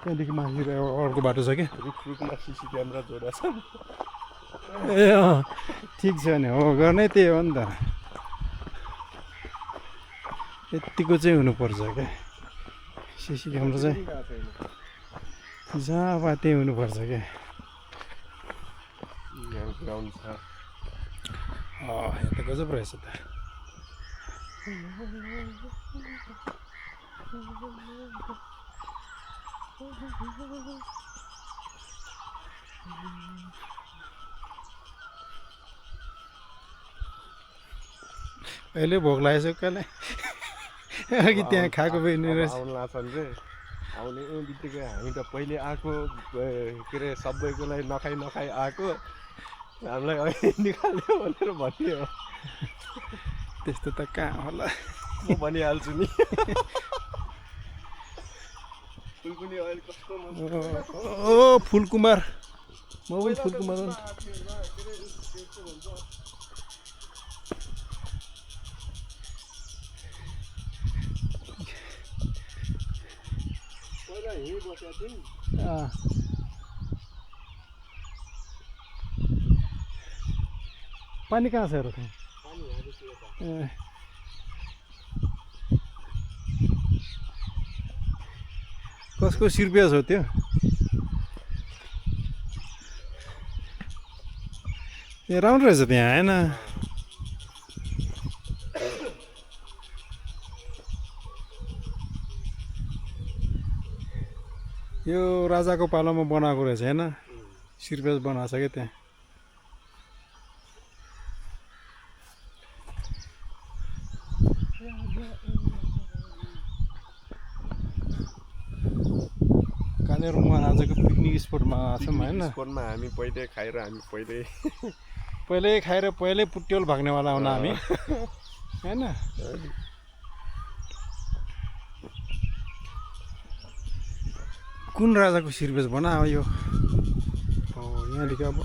त्यहाँदेखि माथि अर्को बाटो छ क्या रुखमा सिसी क्यामेरा जोडा छ ए अँ ठिक छ नि हो गर्नै त्यही हो नि त यतिको चाहिँ हुनुपर्छ क्या सिसी क्यामेरा चाहिँ जहाँ पा त्यही हुनुपर्छ क्या ग्राउन्ड छ यहाँ त गजब रहेछ त अहिले भोक लागेछ कहिले अघि त्यहाँ खाएको पनि रहेछ आउनु लाग्छन् रे आउने बित्तिकै हामी त पहिले आएको के अरे सबैको लागि नखाइ आएको हामीलाई अहिले निकाल्यो भनेर भन्ने हो त्यस्तो त कहाँ होला म भनिहाल्छु नि फुल पनि अहिले कस्तो ओ फुलकुमार म पनि फुलकुमार हो पानी कहाँ छ र त्यहाँ कसको सिर्पियास हो त्यो ए राम्रो रहेछ त्यहाँ होइन यो राजाको पालामा बनाएको रहेछ होइन सिर्पियास बनाएको छ क्या त्यहाँ कालेबुङमा आजको पिकनिक स्पोटमा छौँ होइन स्पोटमा हामी पहिले खाएर हामी पहिल्यै खाएर पहिल्यै पुट्योल भाग्नेवाला हुन हामी होइन कुन राजाको सिर्पेस भन अब यो यहाँदेखि अब